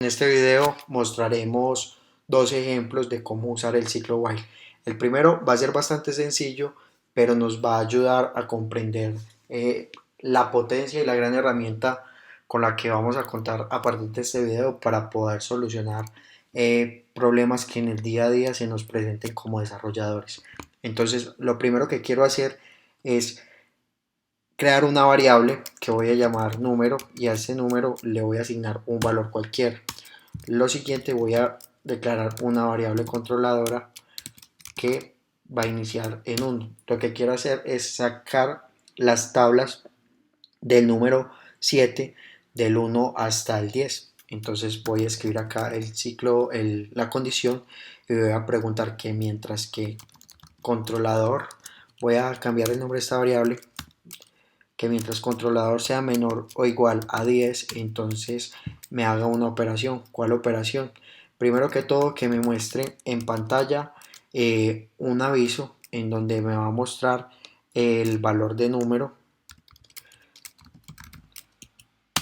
En este video mostraremos dos ejemplos de cómo usar el ciclo while. El primero va a ser bastante sencillo, pero nos va a ayudar a comprender la potencia y la gran herramienta con la que vamos a contar a partir de este video para poder solucionar problemas que en el día a día se nos presenten como desarrolladores. Entonces, lo primero que quiero hacer es crear una variable que voy a llamar número y a ese número le voy a asignar un valor cualquiera. Lo siguiente, voy a declarar una variable controladora que va a iniciar en 1. Lo que quiero hacer es sacar las tablas del número 7 del 1 hasta el 10. Entonces voy a escribir acá el ciclo, la condición, y voy a preguntar que mientras que controlador, voy a cambiar el nombre de esta variable, que mientras controlador sea menor o igual a 10, entonces me haga una operación. ¿Cuál operación? Primero que todo, que me muestre en pantalla un aviso en donde me va a mostrar el valor de número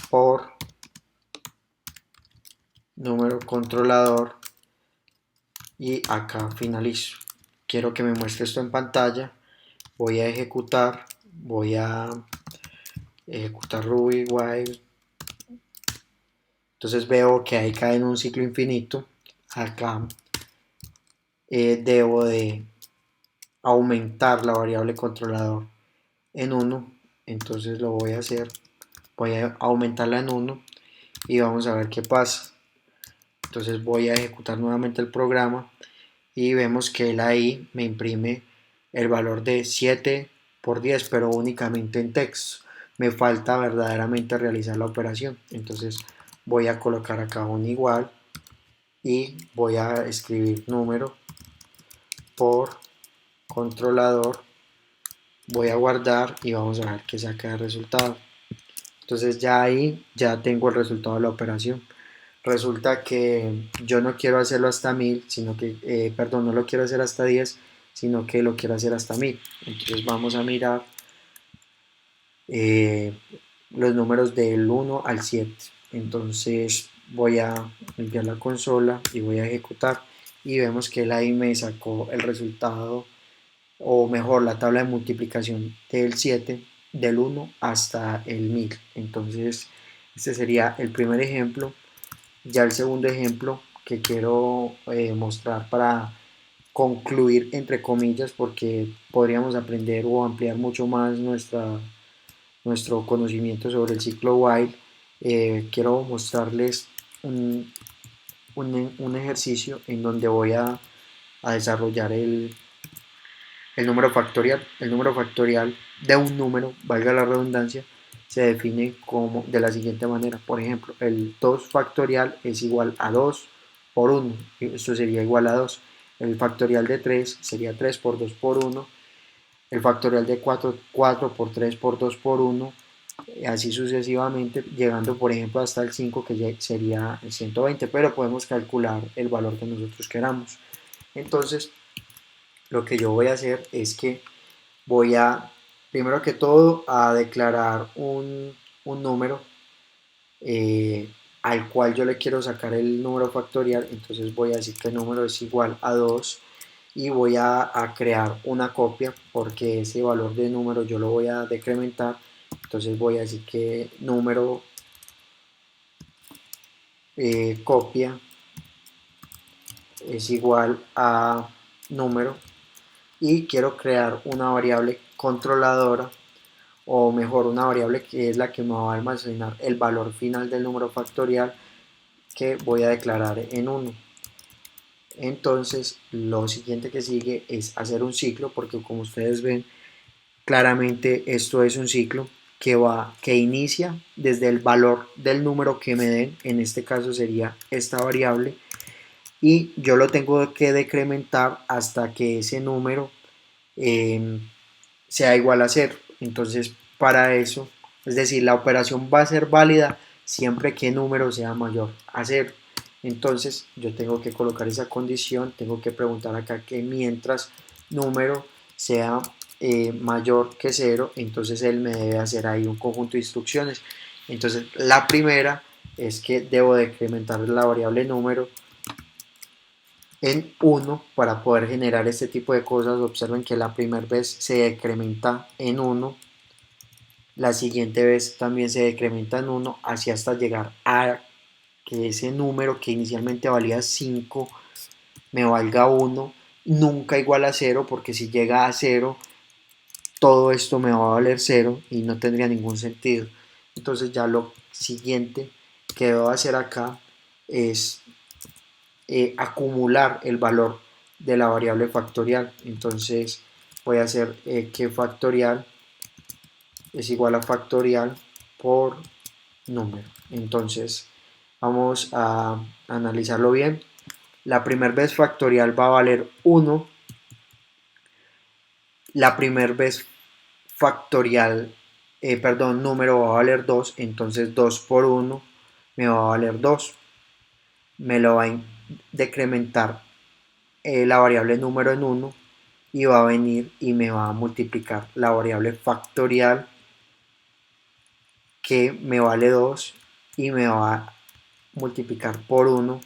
por número controlador, y acá finalizo. Quiero que me muestre esto en pantalla. Voy a ejecutar Ruby while. Entonces veo que ahí cae en un ciclo infinito. Acá debo de aumentar la variable controlador en 1. Entonces lo voy a hacer, voy a aumentarla en 1 y vamos a ver qué pasa. Entonces voy a ejecutar nuevamente el programa y vemos que él ahí me imprime el valor de 7 por 10, pero únicamente en texto. Me falta verdaderamente realizar la operación. Entonces voy a colocar acá un igual y voy a escribir número por controlador. Voy a guardar y vamos a ver qué saca el resultado. Entonces ya ahí ya tengo el resultado de la operación. Resulta que yo no quiero hacerlo hasta 1000, sino que, perdón, no lo quiero hacer hasta 10, sino que lo quiero hacer hasta 1000. Entonces vamos a mirar eh, los números del 1 al 7. Entonces voy a limpiar la consola y voy a ejecutar y vemos que él ahí me sacó el resultado, o mejor la tabla de multiplicación del 7 del 1 hasta el 1000. Entonces este sería el primer ejemplo. Ya el segundo ejemplo que quiero mostrar para concluir entre comillas, porque podríamos aprender o ampliar mucho más nuestro conocimiento sobre el ciclo while. Quiero mostrarles un ejercicio en donde voy a desarrollar el número factorial. El número factorial de un número, valga la redundancia, se define como de la siguiente manera. Por ejemplo, el 2 factorial es igual a 2 por 1. Esto sería igual a 2. El factorial de 3 sería 3 por 2 por 1. El factorial de 4, 4 por 3 por 2 por 1. Así sucesivamente, llegando por ejemplo hasta el 5, que ya sería el 120, pero podemos calcular el valor que nosotros queramos. Entonces, lo que yo voy a hacer es que voy a, primero que todo, a declarar un número al cual yo le quiero sacar el número factorial. Entonces voy a decir que el número es igual a 2 y voy a crear una copia, porque ese valor de número yo lo voy a decrementar. Entonces voy a decir que número copia es igual a número, y quiero crear una variable controladora, o mejor una variable que es la que me va a almacenar el valor final del número factorial, que voy a declarar en 1. Entonces lo siguiente que sigue es hacer un ciclo, porque como ustedes ven claramente esto es un ciclo que inicia desde el valor del número que me den. En este caso sería esta variable, y yo lo tengo que decrementar hasta que ese número eh, sea igual a 0. Entonces, para eso, es decir, la operación va a ser válida siempre que número sea mayor a 0. Entonces, yo tengo que colocar esa condición, tengo que preguntar acá que mientras número sea mayor que 0, entonces él me debe hacer ahí un conjunto de instrucciones. Entonces, la primera es que debo decrementar la variable número en 1 para poder generar este tipo de cosas. Observen que la primera vez se decrementa en 1, la siguiente vez también se decrementa en 1, así hasta llegar a que ese número que inicialmente valía 5 me valga 1, nunca igual a 0, porque si llega a 0 todo esto me va a valer 0 y no tendría ningún sentido. Entonces ya lo siguiente que debo hacer acá es acumular el valor de la variable factorial. Entonces voy a hacer que factorial es igual a factorial por número. Entonces vamos a analizarlo bien. La primera vez factorial va a valer 1. La primera vez factorial, número va a valer 2. Entonces 2 por 1 me va a valer 2. Me lo va a decrementar la variable número en 1 y va a venir y me va a multiplicar la variable factorial que me vale 2 y me va a multiplicar por 1,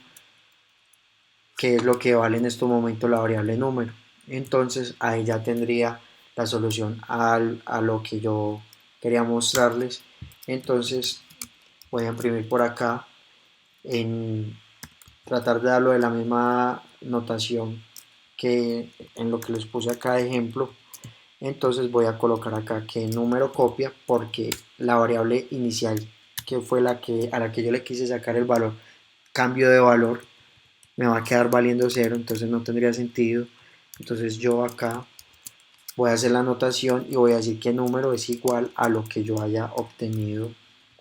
que es lo que vale en este momento la variable número. Entonces ahí ya tendría la solución a lo que yo quería mostrarles. Entonces voy a imprimir por acá, en tratar de darlo de la misma notación que en lo que les puse acá de ejemplo. Entonces voy a colocar acá que número copia, porque la variable inicial, que fue a la que yo le quise sacar el valor, cambio de valor, me va a quedar valiendo 0, entonces no tendría sentido. Entonces yo acá voy a hacer la anotación y voy a decir que número es igual a lo que yo haya obtenido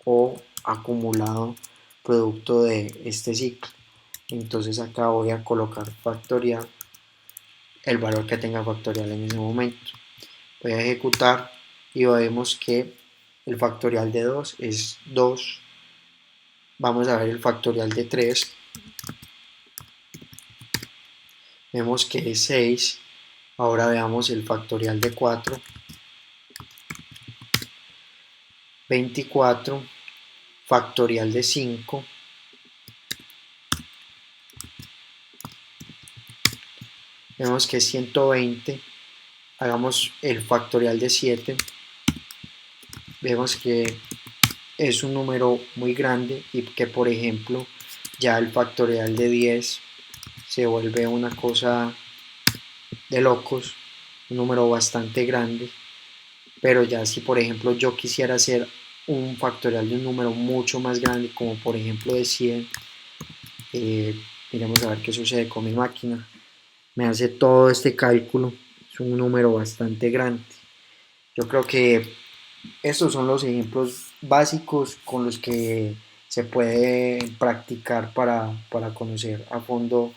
o acumulado producto de este ciclo. Entonces acá voy a colocar factorial, el valor que tenga factorial en ese momento. Voy a ejecutar y vemos que el factorial de 2 es 2. Vamos a ver el factorial de 3. Vemos que es 6. Ahora veamos el factorial de 4. 24. Factorial de 5. Vemos que es 120. Hagamos el factorial de 7. Vemos que es un número muy grande y que, por ejemplo, ya el factorial de 10 se vuelve una cosa de locos, un número bastante grande. Pero ya si, por ejemplo, yo quisiera hacer un factorial de un número mucho más grande, como por ejemplo de 100, miremos a ver qué sucede con mi máquina. Me hace todo este cálculo, es un número bastante grande. Yo creo que estos son los ejemplos básicos con los que se puede practicar para conocer a fondo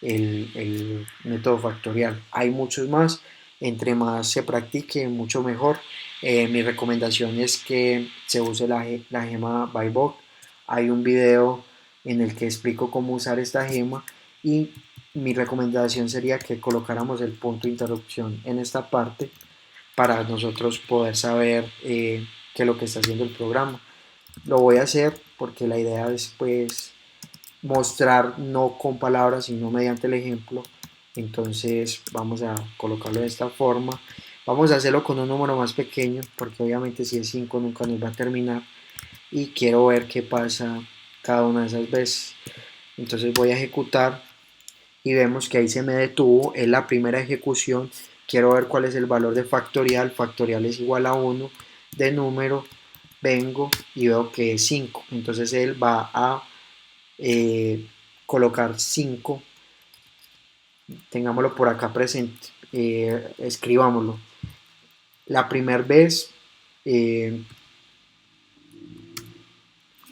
el método factorial. Hay muchos más, entre más se practique, mucho mejor. Mi recomendación es que se use la gema Bybot. Hay un video en el que explico cómo usar esta gema y mi recomendación sería que colocáramos el punto de interrupción en esta parte para nosotros poder saber qué es lo que está haciendo el programa. Lo voy a hacer porque la idea es pues mostrar no con palabras sino mediante el ejemplo. Entonces vamos a colocarlo de esta forma. Vamos a hacerlo con un número más pequeño porque obviamente si es 5 nunca nos va a terminar y quiero ver qué pasa cada una de esas veces. Entonces voy a ejecutar y vemos que ahí se me detuvo, es la primera ejecución. Quiero ver cuál es el valor de factorial. Factorial es igual a 1, de número vengo y veo que es 5, entonces él va a colocar 5, tengámoslo por acá presente, escribámoslo. La primera vez, y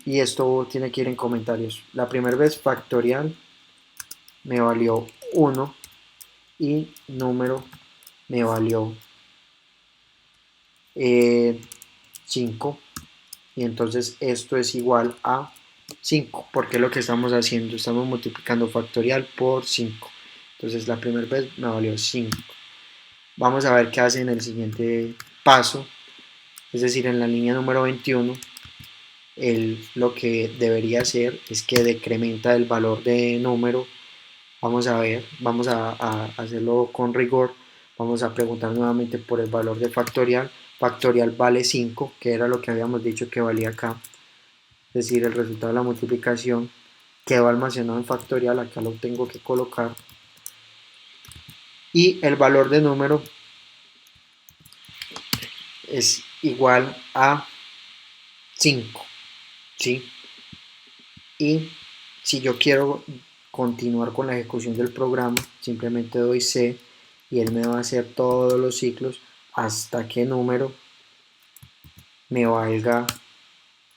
esto tiene que ir en comentarios, la primera vez factorial me valió 1 y número me valió 5, y entonces esto es igual a 5, porque es lo que estamos haciendo, estamos multiplicando factorial por 5. Entonces la primera vez me valió 5. Vamos a ver qué hace en el siguiente paso, es decir, en la línea número 21. él lo que debería hacer es que decrementa el valor de número. Vamos a ver, vamos a hacerlo con rigor. Vamos a preguntar nuevamente por el valor de factorial. Factorial vale 5, que era lo que habíamos dicho que valía acá. Es decir, el resultado de la multiplicación quedó almacenado en factorial. Acá lo tengo que colocar. Y el valor de número es igual a 5, ¿sí? Y si yo quiero continuar con la ejecución del programa, simplemente doy C y él me va a hacer todos los ciclos hasta que número me valga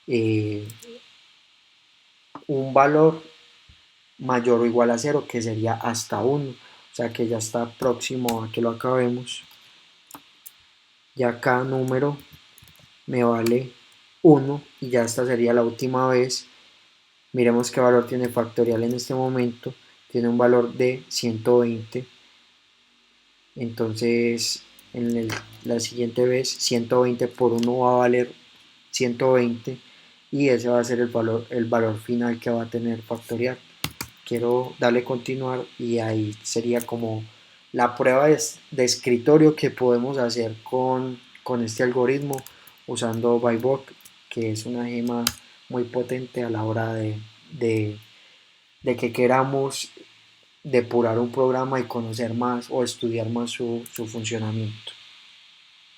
eh, un valor mayor o igual a 0, que sería hasta 1. O sea que ya está próximo a que lo acabemos. Ya cada número me vale 1 y ya esta sería la última vez. Miremos qué valor tiene factorial en este momento. Tiene un valor de 120. Entonces, la siguiente vez, 120 por 1 va a valer 120 y ese va a ser el valor final que va a tener factorial. Quiero darle continuar y ahí sería como la prueba de escritorio que podemos hacer con este algoritmo usando Bybot, que es una gema muy potente a la hora de, de que queramos depurar un programa y conocer más o estudiar más su funcionamiento.